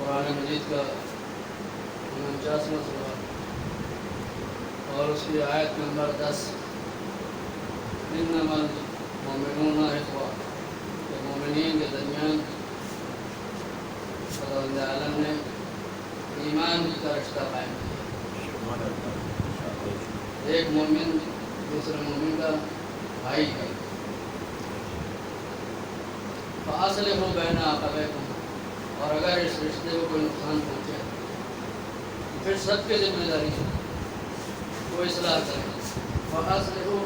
قرآن مجید کا 49واں سورہ اور اس کی آیت نمبر 10 انما المؤمنون اخوہ کہ مومنین کے درمیان خداوند عالم نے ایمان کا رشتہ قائم کیا۔ ایک مومن دوسرے مومن کا بھائی ہے۔ فَأَصْلِحُوا بَيْنَ أَخَوَيْكُمْ، اور اگر اس رشتے کو کوئی نقصان پہنچے تو پھر سب کی ذمہ داری ہے وہ اصلاح کرے۔ فَأَصْلِحُوا،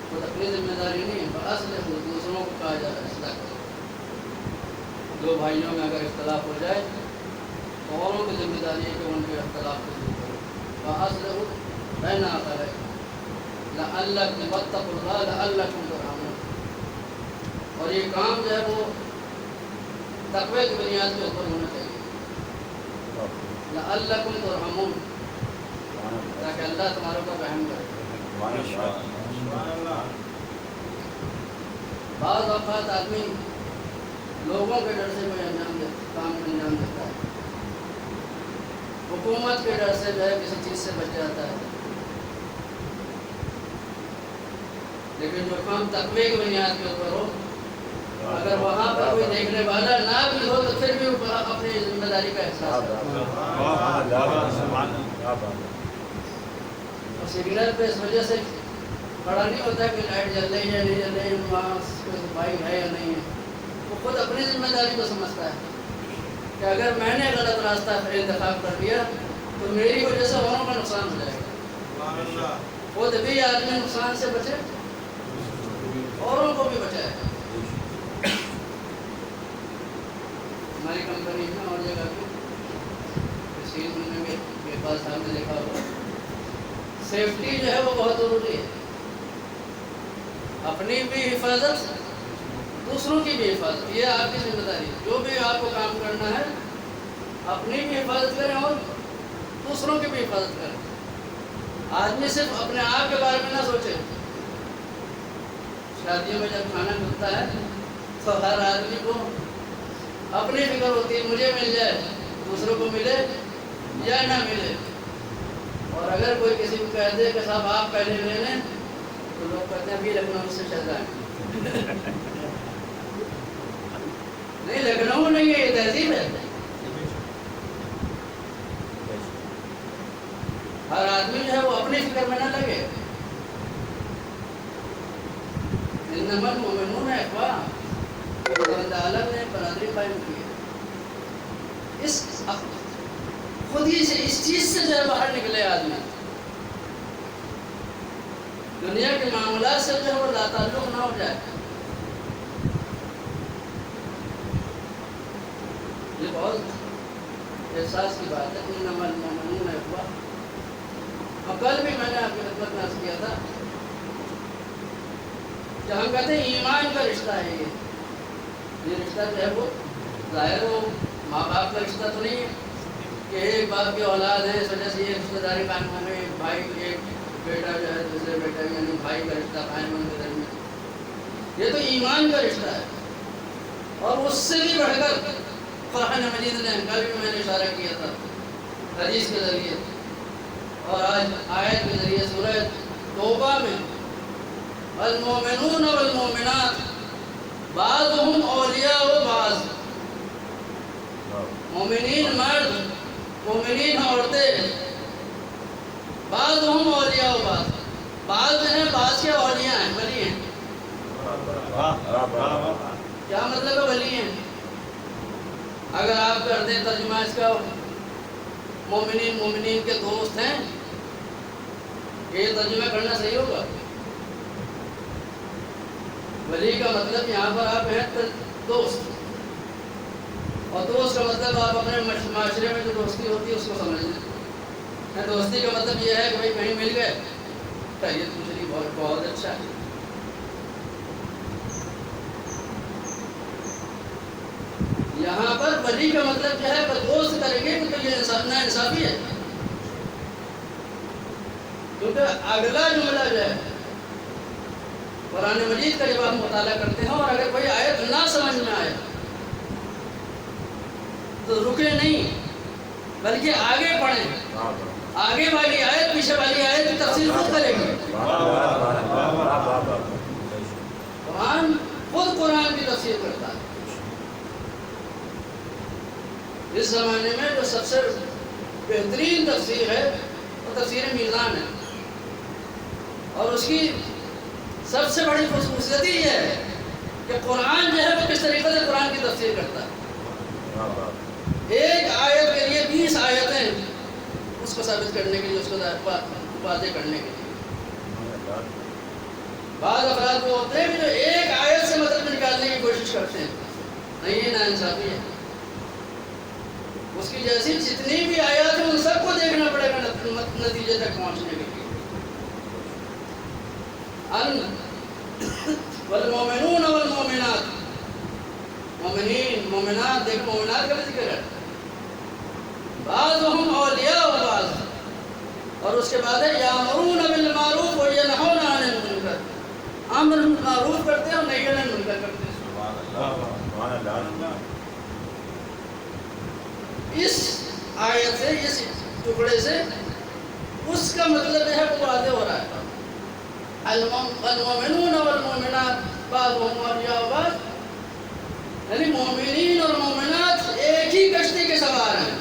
خود اپنی ذمہ داری نہیں ہے، فَأَصْلِحُوا دوسروں کو کہا جا رہا ہے اصلاح کرو۔ دو بھائیوں میں اگر اختلاف ہو جائے تو اوروں کی ذمہ داری ہے کہ ان کے اختلاف کو دور کرو۔ فَأَصْلِحُوا بَيْنَ أَخَوَيْكُمْ لَعَلَّكُمْ وَاتَّقُوا اللَّهَ لَعَلَّكُمْ تُرْحَمُونَ، اور یہ کام جو ہے وہ تقوی کی بنیاد کے اوپر ہونا چاہیے۔ لَعَلَّكُمْ تُرْحَمُونَ، تاکہ اللہ تمہارے اوپر رحم کرے۔ بعض اوقات آدمی لوگوں کے ڈر سے کوئی کام انجام دیتا ہے، حکومت کے ڈر سے جو ہے کسی چیز سے بچ جاتا ہے، لیکن جو کام تقوی کی بنیاد کے اوپر ہو، اگر وہاں پر کوئی دیکھنے والا نہ بھی ہو تو پھر بھی اپنی ذمہ داری کا احساس کرتا ہے۔ اور سگنل پہ اس وجہ سے کھڑا نہیں ہوتا کہ لائٹ جل رہی ہے نہیں جل رہی ہے، وہاں صفائی ہے یا نہیں ہے، وہ خود اپنی ذمہ داری کو سمجھتا ہے کہ اگر میں نے غلط راستہ انتخاب کر لیا تو میری وجہ سے اوروں کا نقصان ہو جائے گا۔ خود بھی آدمی نقصان سے بچے، اوروں کو بھی بچائے۔ ہماری کمپنی میں اور جگہ پہ تحصیل میں میرے پاس ہم نے دیکھا ہوگا، سیفٹی جو ہے وہ بہت ضروری ہے، اپنی بھی حفاظت دوسروں کی بھی حفاظت، یہ آپ کی ذمہ داری ہے۔ جو بھی آپ کو کام کرنا ہے اپنی بھی حفاظت کریں اور دوسروں کی بھی حفاظت کریں۔ آدمی صرف اپنے آپ کے بارے میں نہ سوچے۔ شادیوں میں جب کھانا ملتا ہے تو ہر آدمی کو اپنی فکر ہوتی ہے، مجھے مل جائے، دوسروں کو ملے یا نہ ملے۔ اور اگر کوئی کسی کو کہہ دے کہ صاحب آپ پہلے لے لیں تو لوگ کہتے ہیں ابھی لکھنؤ سے چل رہا ہے۔ نہیں، لکھنؤ نہیں ہے، یہ تہذیب ہے۔ ہر آدمی جو ہے وہ اپنی فکر میں نہ لگے۔ انما المؤمنون اخوہ، خداوند عالم نے برادری قائم کی ہے۔ خود ہی سے اس چیز سے جو ہے باہر نکلے آدمی، دنیا کے معاملات سے جو ہے وہ لا تعلق نہ ہو جائے۔ یہ بہت احساس کی بات ہے۔ انما المؤمنون اخوہ، اور کل بھی میں نے آپ کی خدمت میں عرض کیا تھا کہ ہم کہتے ہیں ایمان کا رشتہ ہے، یہ رشتہ جو ہے وہ ظاہر وہ ماں باپ کا رشتہ تو نہیں ہے کہ ایک باپ کی اولاد ہے اس وجہ سے یہ رشتہ داری قائم ہو گئی، بھائی ایک بیٹا جو ہے دوسرے بیٹا یعنی بھائی کا رشتہ قائم ہونے کے درمیان، یہ تو ایمان کا رشتہ ہے۔ اور اس سے بھی بڑھ کر قرآن مجید نے، کل بھی میں نے اشارہ کیا تھا حدیث کے ذریعے اور آج آیت کے ذریعے سورہ توبہ میں، المؤمنون والمؤمنات بعضهم اولیاء و بعض، مومنین مرد مومنین عورتیں بعضهم اولیاء و بعض، بعض جو ہیں بعض کے اولیاء ہیں، ولی ہیں۔ کیا مطلب ہے ولی ہیں؟ اگر آپ کر دیں ترجمہ اس کا مومنین کے دوست ہیں، یہ ترجمہ کرنا صحیح ہوگا؟ ولی کا مطلب یہاں پر آپ ہیں دوست، اور دوست کا مطلب آپ اپنے معاشرے میں جو دوستی ہوتی ہے اس کو سمجھ لیں۔ دوستی کا مطلب یہ ہے کہ بھائی کہیں مل گئے خیریت پوچھ لی، بہت اچھا ہے۔ یہاں پر ولی کا مطلب کیا ہے کہ دوست کریں گے تو یہ نا انصافی ہے، کیونکہ اگلا جملہ جو ہے قرآن مجید کا جب آپ مطالعہ کرتے ہیں اور اگر کوئی آیت نہ سمجھ میں آئے تو رکے نہیں بلکہ آگے پڑھیں، آگے والی آیت پیچھے والی آیت کی تفسیر خود کرے گی۔ قرآن خود قرآن کی تفسیر کرتا ہے۔ اس زمانے میں جو سب سے بہترین تفسیر ہے وہ تفسیر میزان ہے، اور اس کی سب سے بڑی خصوصیت یہ ہے کہ قرآن جو ہے وہ کس طریقے سے قرآن کی تفسیر کرتا ہے۔ ایک آیت کے لیے 20 آیتیں اس کو ثابت کرنے کے لیے، اس کو واضح کرنے کے لیے۔ بعض افراد وہ ہوتے ہیں کہ جو ایک آیت سے مطلب نکالنے کی کوشش کرتے ہیں، نہیں، یہ ناانصافی ہے۔ اس کی جیسی جتنی بھی آیات ہیں ان سب کو دیکھنا پڑے گا نتیجے تک پہنچنے کے لیے۔ والمومنون والمومنات، مومنین مومنات، دیکھ مومنات کا بھی ذکر ہے، بعضهم اولیاء و بعض، اور اس کے بعد ہے یامرون بالمعروف و ینہون عن المنکر، امر بالمعروف کرتے ہیں اور نہی عن المنکر کرتے ہیں۔ سبحان اللہ۔ اس آیت سے، اس ٹکڑے سے اس کا مطلب ہے وہ واضح ہو رہا ہے۔ المومنون والمومنات بعضهم اولیاء و بعض، یعنی مومنین اور مومنات ایک ہی کشتی کے سوار ہیں۔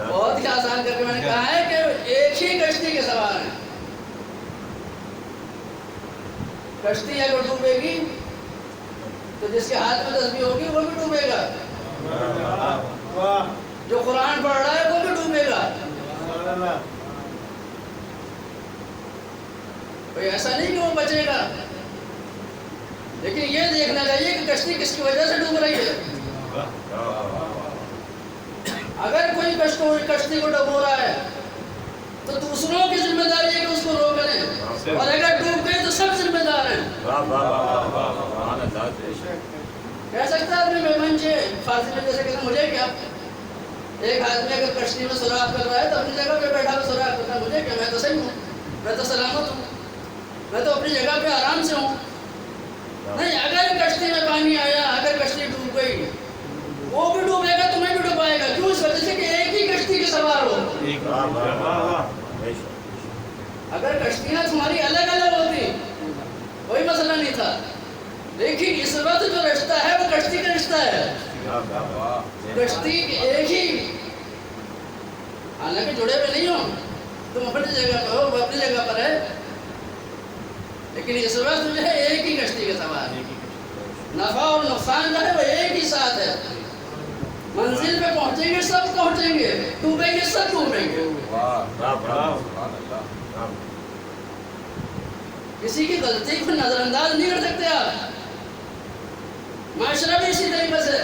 بہت ہی آسان کر کے میں نے کہا ہے کہ ایک ہی کشتی کے سوار ہیں۔ کشتی اگر ڈوبے گی تو جس کے ہاتھ میں تسبیح ہوگی وہ بھی ڈوبے گا، جو قرآن پڑھ رہا ہے وہ بھی ڈوبے گا۔ کوئی ایسا نہیں کہ وہ بچے گا، لیکن یہ دیکھنا چاہیے کہ کشتی کس کی وجہ سے ڈوب رہی ہے۔ اگر کوئی کشتی کو ڈبو رہا ہے تو دوسروں کی ذمہ داری ہے کہ اس کو روک لیں، اور اگر ڈوب گئے تو سب ذمہ دار ہیں۔ کہہ سکتا ہے آدمی میں منچے فارسی میں جیسے کہتے مجھے کیا، ایک آدمی اگر کشتی میں سوراخ کر رہا ہے تو اپنی جگہ پہ بیٹھا ہوا سوراخ کرتا ہے، مجھے کیا، میں تو صحیح ہوں، میں تو سلامت ہوں، میں تو اپنی جگہ پہ آرام سے ہوں۔ نہیں، اگر کشتی میں پانی آیا، اگر کشتی ڈوب گئی، وہ بھی ڈوبے گا، تمہیں بھی ڈوبائے گا۔ کیوں؟ اس وجہ سے کہ ایک ہی کشتی کے سوار ہو۔ اگر کشتیاں تمہاری الگ الگ ہوتی کوئی مسئلہ نہیں تھا، لیکن اس وقت جو رشتہ ہے وہ کشتی کا رشتہ ہے۔ کشتی ایک ہی، حالانکہ جڑے ہوئے نہیں ہو، تم اپنی جگہ پہ ہو، وہ اپنی جگہ پر ہے، لیکن اس وقت جو ہے ایک ہی کشتی کے سوار ہے۔ نفع اور نقصان جو ہے وہ ایک ہی ساتھ ہے۔ منزل پہ پہنچیں گے سب پہنچیں گے، ڈوبیں گے سب ڈوبیں گے۔ کسی کی غلطی کو نظر انداز نہیں کر سکتے آپ۔ معاشرہ بھی اسی طریقے سے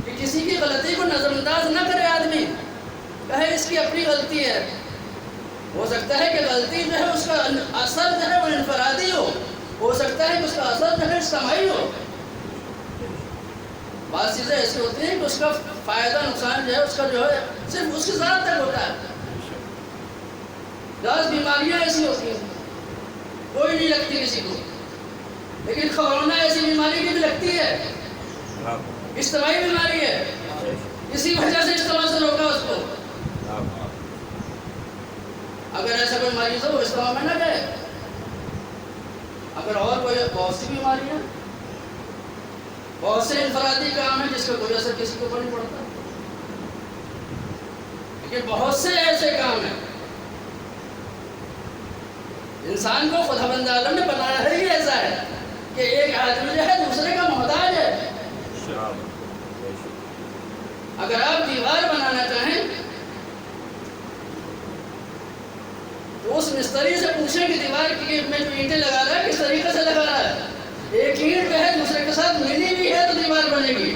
کہ کسی کی غلطی کو نظر انداز نہ کرے آدمی، کہے اس کی اپنی غلطی ہے۔ ہو سکتا ہے کہ غلطی جو ہے اس کا اثر جو ہے وہ انفرادی ہو سکتا ہے کہ اس کا اثر جو ہے اجتماعی ہو۔ بعض چیزیں ایسی ہوتی ہیں کہ اس کا فائدہ نقصان جو ہے اس کا جو ہے صرف اس کی ذات تک ہوتا ہے۔ بعض بیماریاں ایسی ہوتی ہیں کوئی نہیں لگتی کسی کو، لیکن کورونا ایسی بیماری کی بھی لگتی ہے، اجتماعی بیماری ہے، اسی وجہ سے اجتماع سے روکا اس کو۔ اگر ایسا کوئی مریض ہو وہ اجتماع میں نہ جائے۔ اگر اور کوئی بہت سی بیماریاں، بہت سے انفرادی کام ہیں جس کا کوئی اثر کسی کو نہیں پڑتا، لیکن بہت سے ایسے کام ہیں انسان کو خدا بند عالم نے بنایا ہے ہی ایسا ہے کہ ایک آدمی جو ہے دوسرے کا محتاج ہے۔ اگر آپ دیوار بنانا چاہیں تو اس مستری سے پوچھیں کہ دیوار کی میں جو اینٹیں لگا رہا ہے کس طریقے سے لگا رہا ہے۔ ایک اینٹ جو ہے دوسرے کے ساتھ ملی بھی ہے تو دیوار بنے گی۔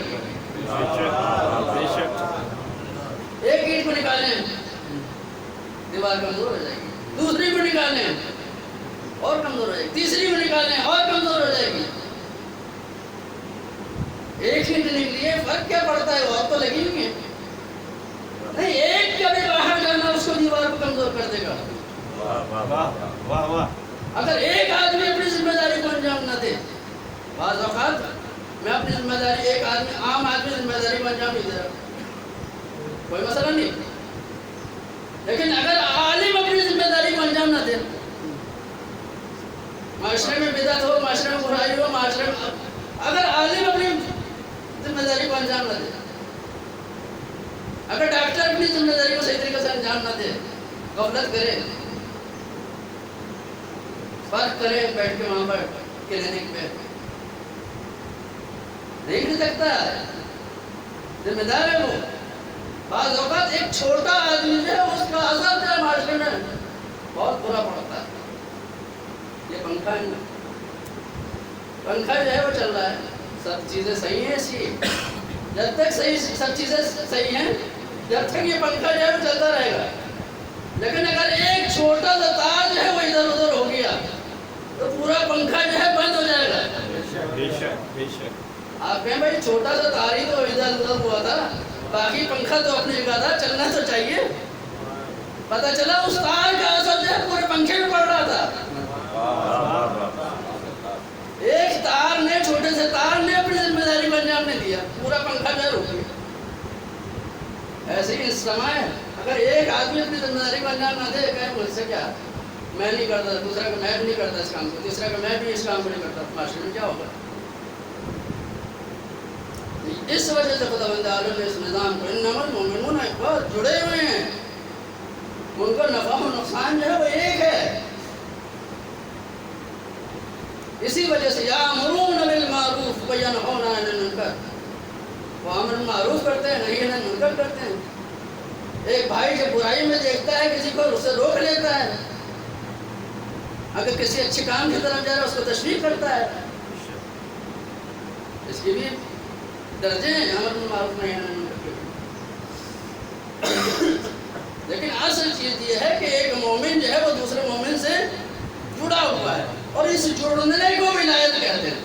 ایک اینٹ کو نکالیں دیوار کمزور ہو جائے گی، دوسری کو نکالیں اور کمزور ہو جائے گی، تیسری کو نکالیں اور کمزور ہو جائے گی۔ ایک اینٹ نکلی ہے، فرق کیا پڑتا ہے، وہ اب تو لگی ہوئی ہے۔ نہیں، ایک کا بھی باہر جانا اس کو دیوار کو کمزور کر دے گا۔ اگر ایک آدمی اپنی ذمہ داری کو انجام نہ دے، بعض اوقات میں آپ اپنی ذمہ داری، ایک آدمی عام آدمی ذمہ داری کو انجام نہیں دے رہا، کوئی مسئلہ نہیں. لیکن اگر عالم اپنی ذمہ داری کو انجام نہ دے، معاشرے میں بدعت ہو، معاشرے میں برائی ہو، معاشرے میں اگر عالم اپنی ذمہ داری کو انجام نہ دے، اگر ڈاکٹر اپنی ذمہ داری کو صحیح طریقے سے انجام نہ دے، غفلت کرے، فرق کرے بیٹھ کے وہاں پر کلینک پہ، دیکھ نہیں سکتا، ذمہ دار ہے وہ. بعض اوقات ایک چھوٹا آدمی جو ہے اس کا اثر جو ہے معاشرے میں بہت برا پڑتا ہے. یہ پنکھا ہے نا، پنکھا جو ہے وہ چل رہا ہے، سب چیزیں صحیح ہیں اس کی، جب تک صحیح سب چیزیں صحیح ہیں جب تک یہ پنکھا جو ہے وہ چلتا رہے گا. لیکن اگر ایک چھوٹا سا تار جو ہے وہ ادھر ادھر ہو گیا تو پورا پنکھا جو ہے بند ہو جائے گا. آپ کہیں بھائی چھوٹا سا تار ہی تو ادھر ادھر ہوا تھا، باقی پنکھا تو اپنی جگہ تھا، چلنا تو چاہیے. پتہ چلا اس تار کا اثر جو ہے پورے پنکھے میں پڑ رہا تھا. ایک تار نے، چھوٹے سے تار نے اپنی ذمہ داری کو انجام نہیں دیا، پورا پنکھا جو ہے رک گیا. ایسے ہی اجتماع ہے، اگر ایک آدمی اپنی ذمہ داری کو انجام نہ دے، کہے مجھ سے کیا، میں نہیں کرتا، دوسرا کہ میں بھی نہیں کرتا اس کام کو، تیسرا کہ میں بھی اس کام کو نہیں کرتا، معاشرے میں کیا ہوگا؟ اس وجہ سے خداوند عالم نے اس نظام کو، انما المؤمنون بہت جڑے ہوئے ہیں، ان کو نفع و نقصان جو ہے وہ ایک ہے. اسی وجہ سے یامرون بالمعروف وینہون عن المنکر، وہ امر معروف کرتے ہیں، نہی عن المنکر کرتے ہیں. ایک بھائی جب برائی میں دیکھتا ہے کسی کو، اسے روک لیتا ہے، اگر کسی اچھے کام کی طرف جا رہا ہے اس کو تشویق کرتا ہے. اس کی بھی درجے ہیں امر بالمعروف نہی عن المنکر. لیکن اصل چیز یہ ہے کہ ایک مومن جو ہے وہ دوسرے مومن سے جڑا ہوا ہے، اور اس جڑنے کو ولایت کہتے ہیں.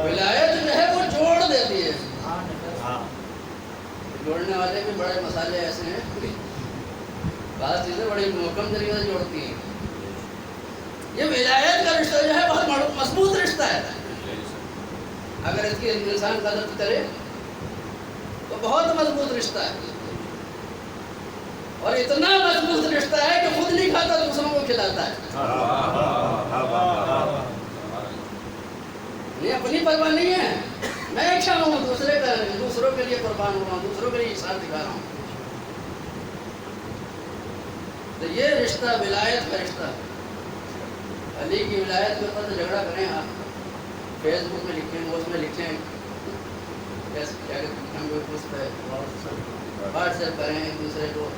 ولایت جو ہے وہ جوڑ دیتی ہے. جوڑنے والے بھی بڑے مسالے ایسے ہیں، بعض چیزیں بڑی محکم طریقے سے جوڑتی ہیں. یہ ولایت کا رشتہ جو ہے بہت مضبوط رشتہ ہے. اگر اس کی انسان قدر کرے تو بہت مضبوط رشتہ ہے، اور اتنا مضبوط رشتہ ہے کہ خود نہیں کھاتا دوسروں کو کھلاتا ہے. یہ اپنی پرواہ نہیں ہے، میں ایک شام ہوں، دوسروں کے لیے قربان ہو رہا ہوں، دوسروں کے لیے احسان دکھا رہا ہوں. تو یہ رشتہ ولایت کا رشتہ. علی کی ولایت کے اوپر تو جھگڑا کریں آپ، فیس بک میں لکھیں، اس میں لکھیں، اس پہ واٹس ایپ کریں ایک دوسرے کو.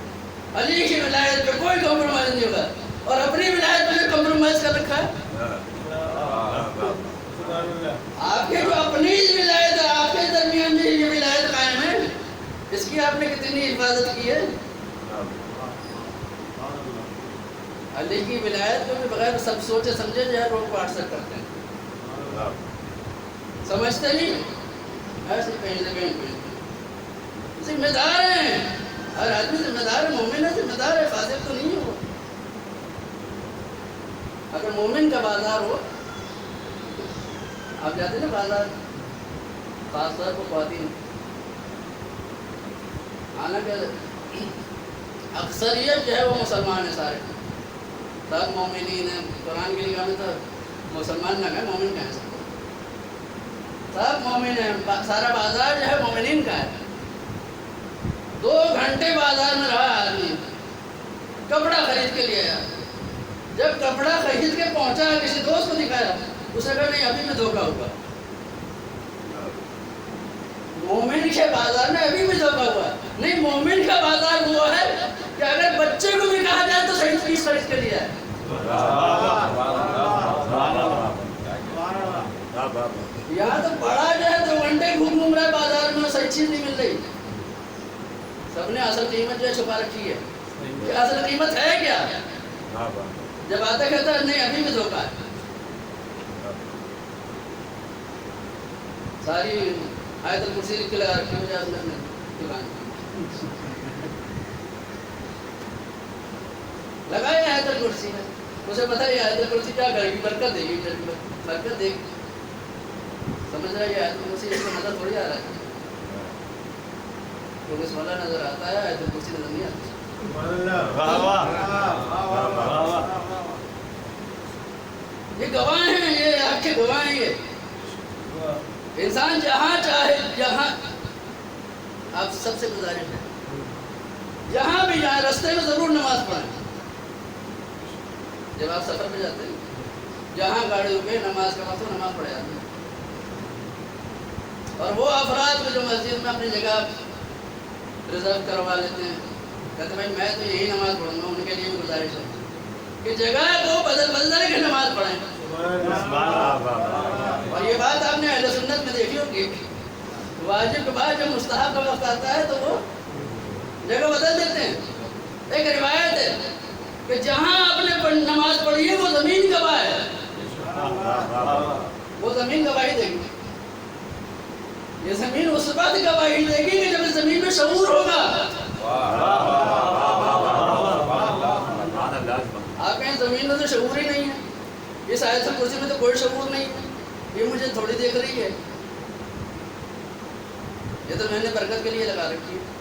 علی کی ولایت پہ کوئی کمپرومائز نہیں ہوگا، اور اپنی ولایت پہ کمپرومائز کر رکھا ہے. آپ کے جو اپنی ولایت ہے، آپ کے درمیان میں یہ ولایت قائم ہے، اس کی آپ نے کتنی حفاظت کی ہے. علی کی ولایت کو بھی بغیر سب سوچے سمجھے جو ہے لوگ واٹس ایپ کرتے ہیں، سمجھتے نہیں، ایسے کہیں سے کہیں. ذمہ دار ہیں، ہر آدمی ذمہ دار ہے، مومن ہے ذمہ دار ہے، فاسق تو نہیں ہے وہ. اگر مومن کا بازار ہو، آپ جاتے نا بازار، خاص طور پر خواتین، حالانکہ اکثریت جو ہے وہ مسلمان ہے، سارے سب مومنین ہیں. قرآن کی نگاہ میں تو مسلمان نہ کہیں، مومن کہیں سب کو، سب مومن ہیں. سارا بازار جو ہے مومنین کا ہے. 2 گھنٹے بازار میں رہا آدمی، کپڑا خرید کے لے آیا. جب کپڑا خرید کے پہنچا کسی دوست کو دکھایا، اسے کہا نہیں ابھی میں دھوکا ہوا. مومن کے بازار میں ابھی بھی دھوکا ہوا نہیں. مومن کا بازار وہ ہے کہ اگر بچے کو بھی کہا جائے تو صحیح چیز خرید کے لیا ہے. یہاں تو بڑا جو ہے 2 گھنٹے گھوم رہا ہے بازار میں، صحیح چیز نہیں مل رہی. سب نے اصل قیمت جو ہے چھپا رکھی ہے. کہ اصل قیمت ہے کیا؟ جب آتا کہتا ہے نہیں ابھی بھی دھوکا ہے. ساری آیت الکرسی لکھ کے لگا رکھی مجھے آپ نے اپنے دکان لگائے آیت الکرسی ہے. اسے پتہ ہے آیت الکرسی کیا کرے گی؟ برکت دے گی. برکت دے گی. سمجھ رہا ہے یہ آیت الکرسی اس کا نظر تھوڑی آ رہا ہے کیونکہ سوالہ نظر آتا ہے آیت الکرسی نظر نہیں آتی. یہ گواہ ہیں, یہ آپ کے گواہ ہیں. یہ انسان جہاں چاہے جہاں, آپ سب سے گزارش ہے جہاں بھی جائیں رستے میں ضرور نماز پڑھیں. جب آپ سفر پہ جاتے ہیں جہاں گاڑی رکے نماز کا وقت نماز پڑھ جاتے ہیں. اور وہ افراد کو جو مسجد میں اپنی جگہ ریزرو کروا لیتے ہیں, کہتے ہیں بھائی میں تو یہی نماز پڑھوں گا, ان کے لیے بھی گزارش ہے کہ جگہ کو بدل بدل کے نماز پڑھیں. اور یہ بات آپ نے اہل سنت میں دیکھی ہوگی, واجب کے بعد جب مستحب کا وقت آتا ہے تو وہ جگہ بدل دیتے ہیں. ایک روایت ہے کہ جہاں آپ نے نماز پڑھی ہے وہ زمین گواہ ہے, وہ زمین گواہی دے گی. یہ زمین اس وقت گواہی دے گی کہ جب اس زمین میں شعور ہوگا. آپ کہیں زمین میں تو شعور ہی نہیں ہے, اس آیت الکرسی میں تو کوئی شعور نہیں ہے, یہ مجھے تھوڑی دیکھ رہی ہے, یہ تو میں نے برکت کے لیے لگا رکھی ہے.